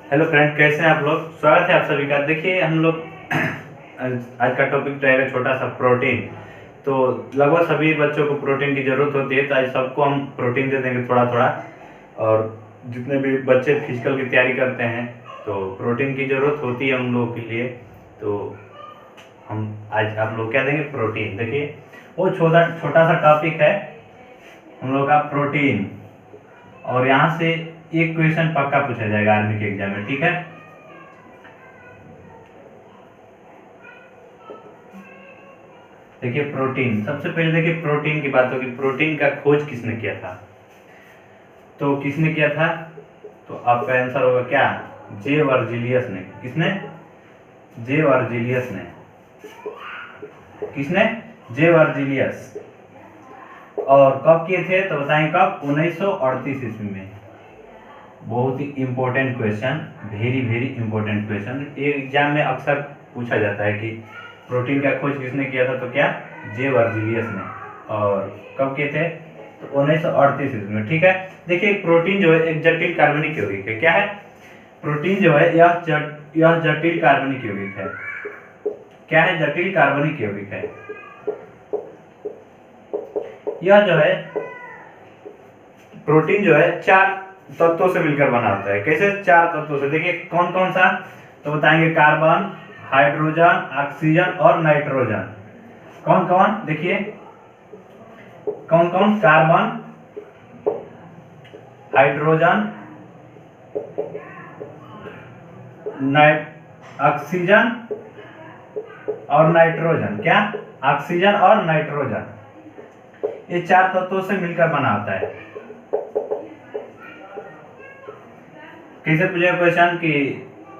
Hello friend, कैसे हैं आप लोग। स्वागत है आप सभी का। देखिए हम लोग आज का टॉपिक रहेगा छोटा सा प्रोटीन। तो लगभग सभी बच्चों को प्रोटीन की ज़रूरत होती है, तो आज सबको हम प्रोटीन दे देंगे थोड़ा थोड़ा। और जितने भी बच्चे फिजिकल की तैयारी करते हैं तो प्रोटीन की ज़रूरत होती है उन लोगों के लिए। तो हम आज आप लोग क्या देंगे, प्रोटीन। देखिए वो छोटा छोटा सा टॉपिक है हम लोग का प्रोटीन, और यहाँ से एक क्वेश्चन पक्का पूछा जाएगा आर्मी के एग्जाम में, ठीक है। देखिए प्रोटीन, सबसे पहले देखिए प्रोटीन की बात होगी। प्रोटीन का खोज किसने किया था, तो किसने किया था, तो आपका आंसर होगा क्या, जे वर्जिलियस ने। किसने, जे वर्जिलियस ने। किसने, जे वर्जिलियस। और कब किए थे, तो बताएं कब, 1938 ईस्वी में। बहुत ही important question, very very important question. ये एग्जाम में अक्सर पूछा जाता है कि प्रोटीन का खोज किसने किया था, तो क्या, जे वर्जिलियस ने। और कब किए थे, तो 1938 ईस्वी में, ठीक है। देखिए प्रोटीन जो है एक जटिल कार्बनिक यौगिक है। क्या है, प्रोटीन जो है यह जटिल कार्बनिक यौगिक है। क्या है, जटिल कार्बनिक यौगिक है। यह जो है प्रोटीन जो है 4 तत्वों से मिलकर बना होता है। कैसे, 4 तत्वों से। देखिए कौन कौन सा, तो बताएंगे कार्बन, हाइड्रोजन, ऑक्सीजन और नाइट्रोजन। कौन कौन, देखिए कौन कौन, कार्बन, हाइड्रोजन, ऑक्सीजन और नाइट्रोजन। क्या, ऑक्सीजन और नाइट्रोजन, ये 4 तत्वों से मिलकर बना होता है। कैसे पूछेगा क्वेश्चन कि,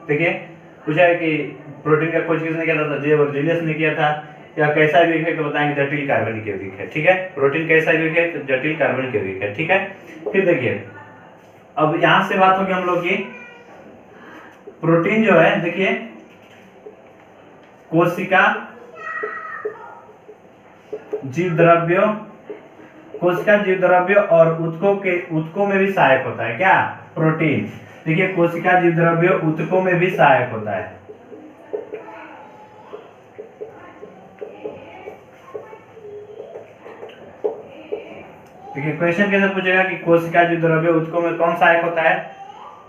देखिए पूछा है कि प्रोटीन का खोज किसने किया था, जे वर्जिलियस ने किया था। या कैसा यौगिक है, तो बताएंगे जटिल कार्बनिक यौगिक है, ठीक है। प्रोटीन कैसा यौगिक है, तो जटिल कार्बनिक यौगिक है, ठीक है। फिर देखिए अब यहां से बात होगी हम लोग की, प्रोटीन जो है, देखिए कोशिका, जीव द्रव्यों, कोशिका, जीव द्रव्यों और ऊतकों में भी सहायक होता है। क्या, प्रोटीन। देखिए कोशिका, जीव द्रव्यों, ऊतकों में भी सहायक होता है। देखिए क्वेश्चन कैसे पूछेगा कि कोशिका, जीव द्रव्यों, ऊतकों में कौन सहायक होता है,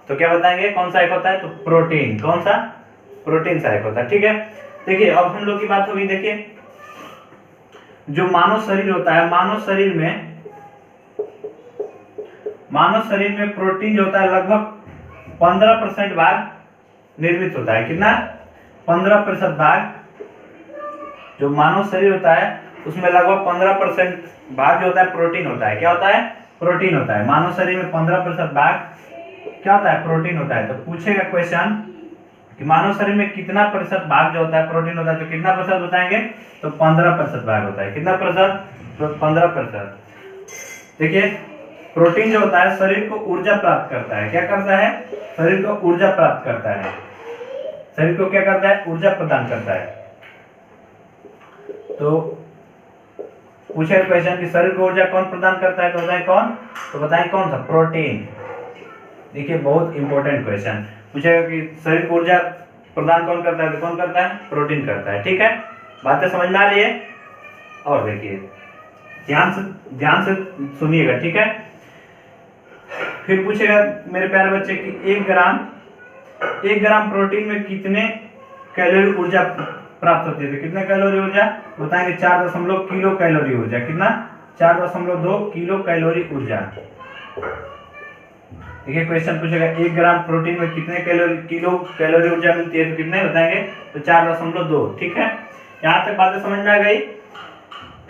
तो क्या बताएंगे, कौन सहायक होता है, तो प्रोटीन। कौन सा, प्रोटीन सहायक होता है, ठीक है। देखिए अब हम लोग की बात होगी, देखिए जो मानव शरीर होता है, मानव शरीर में प्रोटीन जो होता है लगभग 15% भाग निर्मित होता है। कितना, 15% भाग। जो मानव शरीर होता है उसमें लगभग 15% भाग जो होता है प्रोटीन होता है। क्या होता है, प्रोटीन होता है। मानव शरीर में 15% भाग क्या होता है, प्रोटीन होता है। तो पूछेगा क्वेश्चन कि मानव शरीर में कितना प्रतिशत भाग जो होता है प्रोटीन होता है, तो कितना प्रतिशत बताएंगे, तो 15% भाग होता है। कितना प्रतिशत, तो 15%। देखिए प्रोटीन जो होता है शरीर को ऊर्जा प्राप्त करता है। क्या करता है, शरीर को ऊर्जा प्राप्त करता है। शरीर को क्या करता है, ऊर्जा प्रदान करता है। तो पूछे क्वेश्चन कि शरीर को ऊर्जा कौन प्रदान करता है, तो बताएं कौन, तो बताएं कौन सा, प्रोटीन। देखिए बहुत इंपॉर्टेंट क्वेश्चन पूछेगा कि शरीर को ऊर्जा प्रदान कौन करता है, तो कौन करता है, प्रोटीन करता है, ठीक है। बातें समझ में आ रही है। और देखिए ध्यान से सुनिएगा, ठीक है। फिर पूछेगा मेरे प्यारे बच्चे कि 1 ग्राम प्रोटीन में कितने कैलोरी ऊर्जा प्राप्त होती है, तो कितने कैलोरी ऊर्जा बताएंगे, 4.2 किलो कैलोरी ऊर्जा। कितना, 4.2 किलो कैलोरी ऊर्जा। देखिए क्वेश्चन पूछेगा 1 ग्राम प्रोटीन में कितने किलो कैलोरी ऊर्जा मिलती है, तो कितने बताएंगे, तो 4.2, ठीक है। यहाँ तक बातें समझ में आ गई।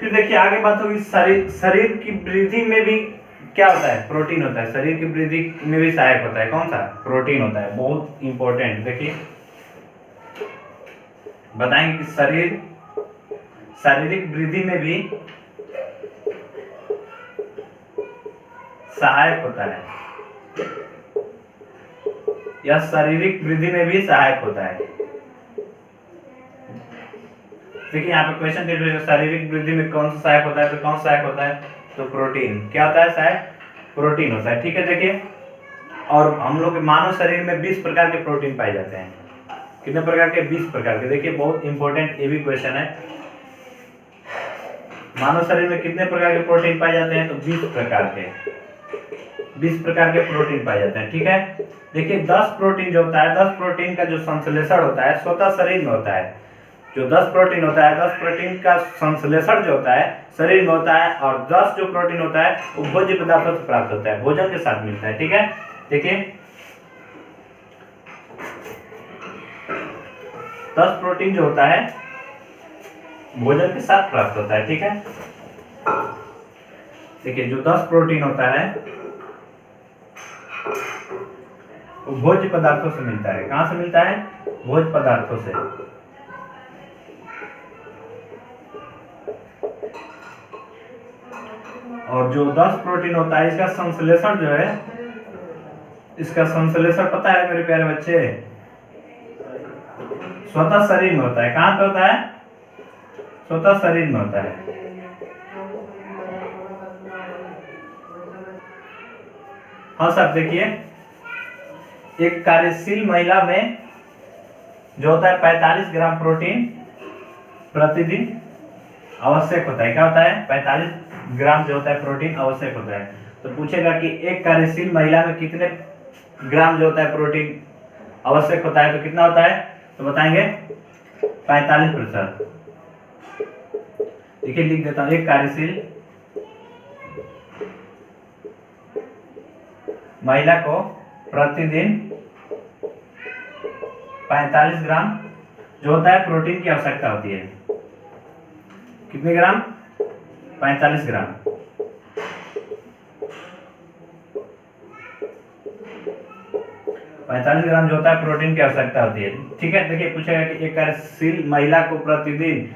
फिर देखिए आगे बात होगी, शरीर की वृद्धि में भी क्या होता है, प्रोटीन होता है। शरीर की वृद्धि में भी सहायक होता है। कौन सा, प्रोटीन होता है। बहुत इंपॉर्टेंट, देखिए बताएंगे कि शारीरिक वृद्धि में भी सहायक होता है। यह शारीरिक वृद्धि में भी सहायक होता है। देखिए यहाँ पे क्वेश्चन दे रहे, शारीरिक वृद्धि में कौन सा सहायक होता है, तो कौन सा सहायक होता है, तो प्रोटीन। क्या होता है, सहायक प्रोटीन होता है, ठीक है। देखिए और हम लोग के मानव शरीर में 20 प्रकार के प्रोटीन पाए जाते हैं। कितने प्रकार के? 20 प्रकार के। देखिए बहुत इंपॉर्टेंट ये भी क्वेश्चन है। मानव शरीर में कितने प्रकार के प्रोटीन पाए जाते हैं? तो 20 प्रकार के, 20 प्रकार के प्रोटीन पाए जाते हैं। ठीक है, देखिए 10 प्रोटीन जो होता है, 10 प्रोटीन का जो संश्लेषण होता है स्वतः शरीर में होता है। जो 10 प्रोटीन होता है, 10 प्रोटीन का संश्लेषण जो होता है शरीर में होता है, और 10 जो प्रोटीन होता है वो भोज्य पदार्थों से प्राप्त होता है, भोजन के साथ मिलता है। ठीक है, देखिए 10 प्रोटीन जो होता है भोजन के साथ प्राप्त होता है। ठीक है, देखिए जो 10 प्रोटीन होता है वो भोज्य पदार्थों से मिलता है। कहां से मिलता है? भोज्य पदार्थों से। और जो 10 प्रोटीन होता है इसका संश्लेषण जो है, इसका संश्लेषण पता है मेरे प्यारे बच्चे? स्वतः शरीर में होता है। कहां पे होता है? स्वतः शरीर में होता है। हाँ सर, देखिए एक कार्यशील महिला में जो होता है 45 ग्राम प्रोटीन प्रतिदिन आवश्यक होता है। क्या होता है? 45 ग्राम जो होता है प्रोटीन आवश्यक होता है। तो पूछेगा कि एक कार्यशील महिला में कितने ग्राम जो होता है प्रोटीन आवश्यक होता है, तो कितना होता है? तो बताएंगे 45%। देखिए लिख देता हूं, एक कार्यशील महिला को प्रतिदिन 45 ग्राम जो होता है प्रोटीन की आवश्यकता होती है। कितने ग्राम? 45 ग्राम। 45 ग्राम जो होता है प्रोटीन की आवश्यकता होती है। ठीक है, देखिए पूछेगा कि एक कार्यशील महिला को प्रतिदिन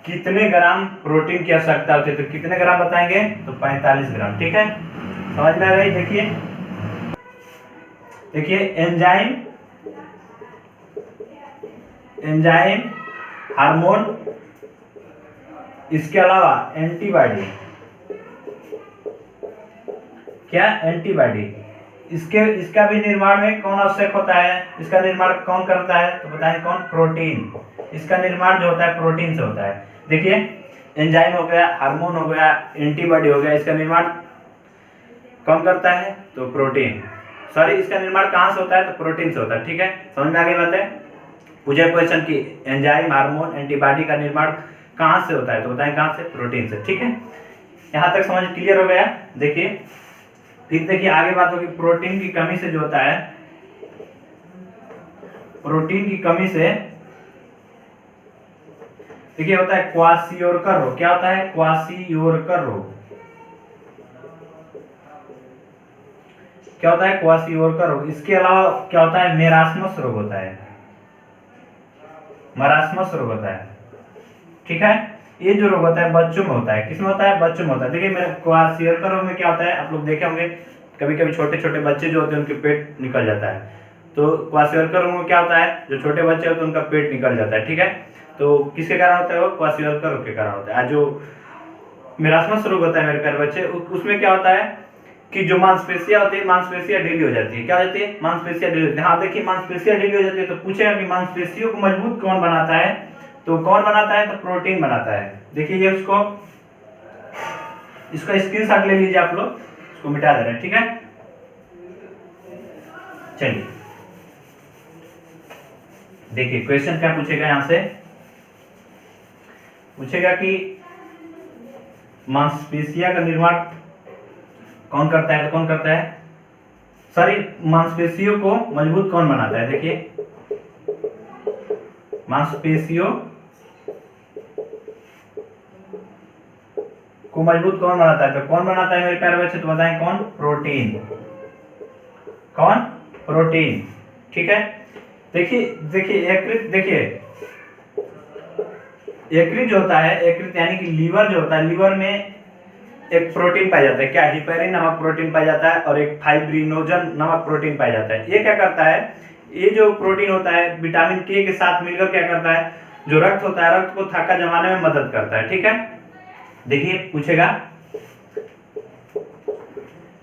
कितने ग्राम प्रोटीन की आवश्यकता होती है, तो कितने ग्राम बताएंगे? तो 45 ग्राम। ठीक है, समझ में आ गई? देखिए एंजाइम, हार्मोन, इसके अलावा एंटीबॉडी। क्या? एंटीबॉडी। इसका भी निर्माण में कौन आवश्यक होता है? इसका निर्माण कौन करता है? तो बताएं कौन? प्रोटीन। इसका निर्माण जो होता है प्रोटीन से होता है। देखिए एंजाइम हो गया, हार्मोन हो गया, एंटीबॉडी हो गया, इसका निर्माण कौन करता है? तो प्रोटीन। सॉरी, इसका निर्माण कहां से होता है? तो प्रोटीन से होता है। ठीक है, समझ में आ गई बात है? पूछे क्वेश्चन की एंजाइम, हार्मोन, एंटीबॉडी का निर्माण कहां से होता है, तो बताएं कहां से? प्रोटीन से। ठीक है, यहां तक समझ क्लियर हो गया? देखिए फिर देखिए आगे बात होगी प्रोटीन की कमी से जो होता है, प्रोटीन की कमी से देखिए होता है क्वाशियोरकर रोग। क्या होता है? क्वाशियोरकर रोग। क्या होता है? क्वाशियोरकर रोग। इसके अलावा क्या होता है? मेरास्मस रोग होता है, मरास्मस रोग होता है। ठीक है, ये जो रोग होता है बच्चों में होता है। किसमें होता है? बच्चों में होता है। देखिए मेरे क्वाशियोरकर रोग में क्या होता है, आप लोग देखे होंगे कभी कभी छोटे छोटे बच्चे जो होते हैं उनके पेट निकल जाता है। तो क्वाशियोरकर रोग में क्या होता है? जो छोटे बच्चे होते हैं उनका पेट निकल जाता है। ठीक है, तो किसके कारण होता है? वो क्वाशियोरकर रोग के कारण होता है। जो मेरास्मस रोग होता है मेरे प्यारे बच्चे, उसमें क्या होता है कि जो मांसपेशियां होती है, मांसपेशियां ढीली हो जाती है। क्या हो जाती है? मांसपेशियां ढीली होती है। हाँ देखिए मांसपेशियां ढीली हो जाती है, तो पूछेगा कि मांसपेशियों को मजबूत कौन बनाता है, तो कौन बनाता है? तो प्रोटीन बनाता है। देखिए ये इसका स्क्रीनशॉट ले लीजिए आप लोग, इसको मिटा दे रहे हैं। ठीक है, चलिए देखिए क्वेश्चन क्या पूछेगा, यहां से पूछेगा कि मांसपेशियां का निर्माण कौन करता है, तो कौन करता है? सॉरी, मांसपेशियों को मजबूत कौन बनाता है? देखिए मांसपेशियों को मजबूत कौन बनाता है, तो कौन बनाता है मेरे प्यारे बच्चे? तो बताएं कौन? प्रोटीन। कौन? प्रोटीन। ठीक है, देखिए यकृत जो होता है, यकृत यानी कि लीवर जो होता है, लीवर में एक प्रोटीन पाया जाता है। क्या? हिपेरिन नामक प्रोटीन पाया जाता है और एक फाइब्रिनोजन नामक प्रोटीन पाया जाता है। ये क्या करता है? ये जो प्रोटीन होता है विटामिन के साथ मिलकर क्या करता है? जो रक्त होता है, रक्त को थक्का जमाने में मदद करता है। ठीक है, देखिए पूछेगा,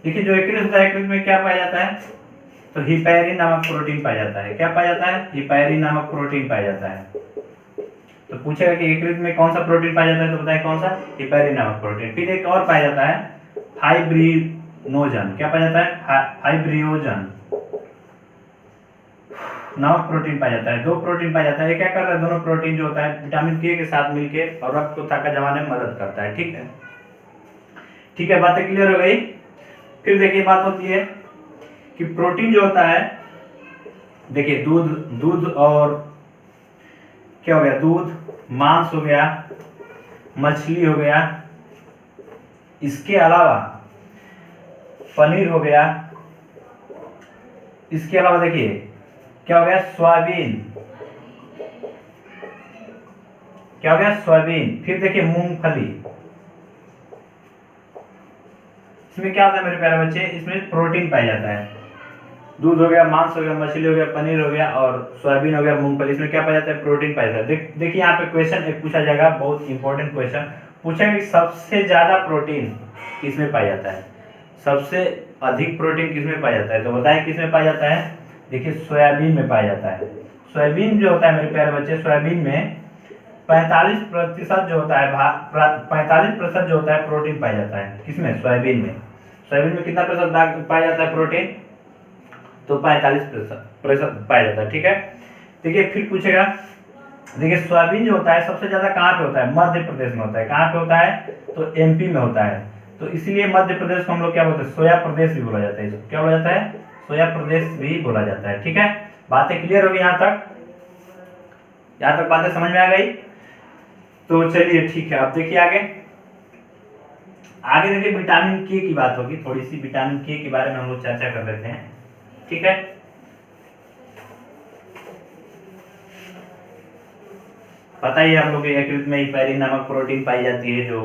देखिए जो यकृत होता है, यकृत में क्या पाया जाता है? तो हिपैरिन नामक प्रोटीन पाया जाता है। क्या पाया जाता है? हिपैरिन नामक प्रोटीन पाया जाता है। तो पूछेगा कि यकृत में कौन सा प्रोटीन पाया जाता है, तो बताएं कौन सा? हिपैरिन नामक प्रोटीन। फिर एक और पाया जाता है फाइब्रिनोजन। क्या पाया जाता है? फाइब्रिनोजन नामक प्रोटीन पाया जाता है। दो प्रोटीन पाया जाता है। ये क्या करता है? दोनों प्रोटीन जो होता है विटामिन के साथ मिलकर और रक्त को ताकत जमाने में मदद करता है। ठीक है, ठीक है, बातें क्लियर हो गई। फिर देखिए बात होती है कि प्रोटीन जो होता है, देखिए दूध और क्या हो गया? दूध, मांस हो गया, मछली हो गया, इसके अलावा पनीर हो गया, इसके अलावा देखिए क्या हो गया? सोयाबीन। क्या हो गया? सोयाबीन। फिर देखिए मूंगफली। इसमें क्या होता है मेरे प्यारे बच्चे? इसमें प्रोटीन पाया जाता है। दूध हो गया, मांस हो गया, मछली हो गया, पनीर हो गया और सोयाबीन हो गया, मूंगफली, इसमें क्या पाया जाता है? प्रोटीन पाया जाता है। देखिए यहाँ पे क्वेश्चन एक पूछा जाएगा, बहुत इंपॉर्टेंट क्वेश्चन पूछेगा कि सबसे ज्यादा प्रोटीन किसमें पाया जाता है? सबसे अधिक प्रोटीन किसमें पाया जाता है? तो बताएं किसमें पाया जाता है? देखिए सोयाबीन में पाया जाता है। सोयाबीन जो होता है मेरे प्यारे बच्चे, सोयाबीन में 45% जो होता है 45% जो होता है प्रोटीन पाया जाता है। किसमें? सोयाबीन में। सोयाबीन में कितना प्रतिशत पाया जाता है प्रोटीन? तो 45% पाया जाता है। ठीक है, देखिए फिर पूछेगा, देखिए सोयाबीन जो होता है सबसे ज्यादा कहाँ पे होता है? मध्य प्रदेश में होता है। कहाँ पे होता है? तो एमपी में होता है। तो इसलिए मध्य प्रदेश को हम लोग क्या बोलते हैं? सोया प्रदेश भी बोला जाता है। क्या बोला जाता है? सोया प्रदेश भी बोला जाता है। ठीक है, बातें क्लियर होगी यहाँ तक? यहाँ तक बातें समझ में आ गई? तो चलिए ठीक है, अब देखिए आगे देखिए विटामिन के की बात होगी। थोड़ी सी विटामिन के के बारे में हम लोग चर्चा कर लेते हैं। ठीक है, पता ही आप लोग के यकृत में हिपैरिन नामक प्रोटीन पाई जाती है जो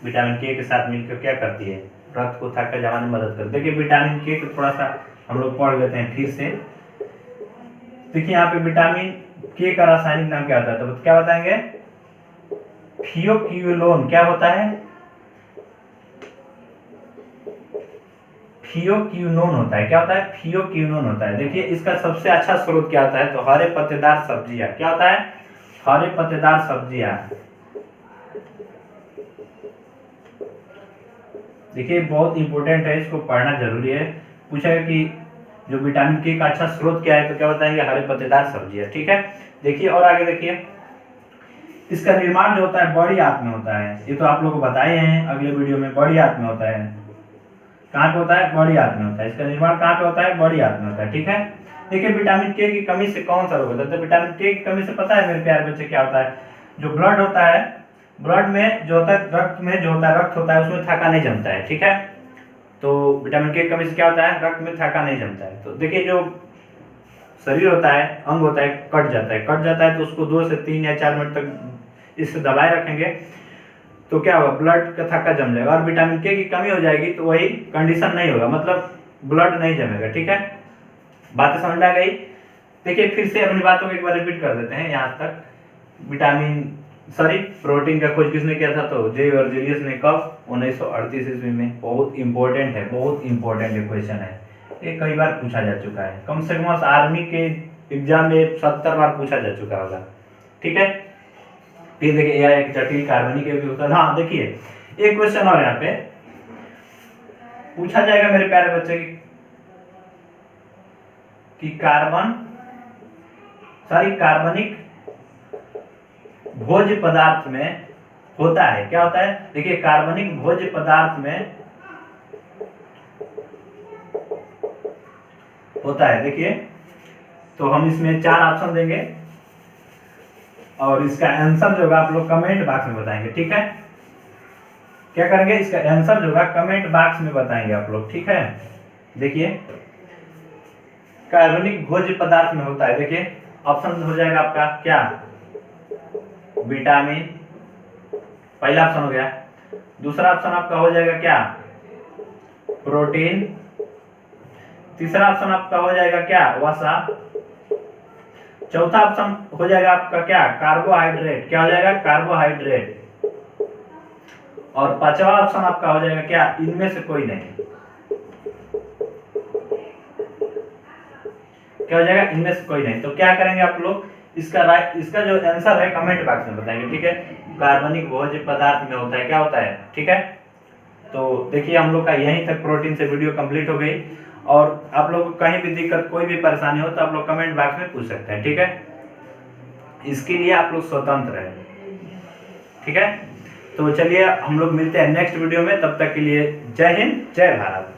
विटामिन के साथ मिलकर क्या करती है? रक्त को ताकत जमाने में मदद करती है। देखिए विटामिन के को थोड़ा सा हम लोग पढ़ लेते हैं फिर से। देखिए यहाँ पे विटामिन के का रासायनिक नाम क्या होता है? तो क्या बताएंगे? थियोक्विनोन। क्या होता है? थियोक्विनोन होता है। क्या होता है? थियोक्विनोन होता है। देखिए इसका सबसे अच्छा स्रोत क्या होता है? तो हरे पत्तेदार सब्जियां। क्या होता है? हरे पत्तेदार सब्जियां। देखिए बहुत इंपॉर्टेंट है, इसको पढ़ना जरूरी है। पूछेगा कि जो विटामिन के का अच्छा स्रोत क्या है? तो क्या बताएंगे? हरे पत्तेदार सब्जियां। ठीक है, देखिए और आगे देखिए इसका निर्माण जो होता है बड़ी आंत में होता है। ये तो आप लोग को बताए हैं अगले वीडियो में। बड़ी आंत में होता है। कहाँ पे होता है? बड़ी आंत में होता है। इसका निर्माण कहाँ पे होता है? बड़ी आंत में होता है। ठीक है, देखिए विटामिन के की कमी से कौन सा रोग होता है? तो विटामिन के की कमी से पता है मेरे प्यारे बच्चे क्या होता है? जो ब्लड होता है, ब्लड में जो होता है, रक्त में जो होता है, रक्त होता है उसमें थाका नहीं जमता है। ठीक है, तो विटामिन के की कमी से क्या होता है? रक्त में थाका नहीं जमता है। तो देखिए जो शरीर होता है, अंग होता है, कट जाता है तो उसको 2 से 3 या 4 मिनट तक इससे दबाए रखेंगे तो क्या होगा? ब्लड का थक्का जम जाएगा। और विटामिन के की कमी हो जाएगी तो वही कंडीशन नहीं होगा, मतलब ब्लड नहीं जमेगा। ठीक है, बातें समझ में आ गई? देखिए फिर से अपनी बातों को एक बार रिपीट कर देते हैं यहाँ तक। प्रोटीन का खोज किसने किया था? तो जे वर्जिलियस ने। कब? 1938 ईस्वी में। बहुत इंपॉर्टेंट है, बहुत इंपॉर्टेंट क्वेश्चन है। ये कई बार पूछा जा चुका है, कम से कम आर्मी के एग्जाम में 70 बार पूछा जा चुका होगा। ठीक है, फिर देखिए यह एक जटिल कार्बनिक होता है। हाँ देखिए एक क्वेश्चन और यहाँ पे पूछा जाएगा मेरे प्यारे बच्चे कि कार्बनिक भोज्य पदार्थ में होता है। क्या होता है? देखिए कार्बनिक भोज्य पदार्थ में होता है। देखिए तो हम इसमें 4 ऑप्शन देंगे और इसका आंसर जो होगा आप लोग कमेंट बॉक्स में बताएंगे। ठीक है, क्या करेंगे? इसका आंसर जो होगा कमेंट बॉक्स में बताएंगे आप लोग। ठीक है, देखिए कार्बनिक भोज्य पदार्थ में होता है। देखिए ऑप्शन हो जाएगा आपका क्या? विटामिन, पहला ऑप्शन हो गया। दूसरा ऑप्शन आपका हो जाएगा क्या? प्रोटीन। तीसरा ऑप्शन आपका हो जाएगा क्या? वसा। चौथा ऑप्शन हो जाएगा आपका क्या? कार्बोहाइड्रेट। क्या हो जाएगा? कार्बोहाइड्रेट। और पांचवा ऑप्शन आपका हो जाएगा क्या? इनमें से कोई नहीं। क्या हो जाएगा, इनमें से कोई नहीं। तो क्या करेंगे आप लोग, इसका जो आंसर है कमेंट बॉक्स में बताएंगे, ठीक है। कार्बनिक भोज्य पदार्थ में होता है, क्या होता है, ठीक है। तो देखिए हम लोग का यहीं तक प्रोटीन से वीडियो कंप्लीट हो गई, और आप लोग को कहीं भी दिक्कत कोई भी परेशानी हो तो आप लोग कमेंट बॉक्स में पूछ सकते हैं, ठीक है। इसके लिए आप लोग स्वतंत्र हैं, ठीक है। तो चलिए हम लोग मिलते हैं नेक्स्ट वीडियो में, तब तक के लिए जय हिंद जय भारत।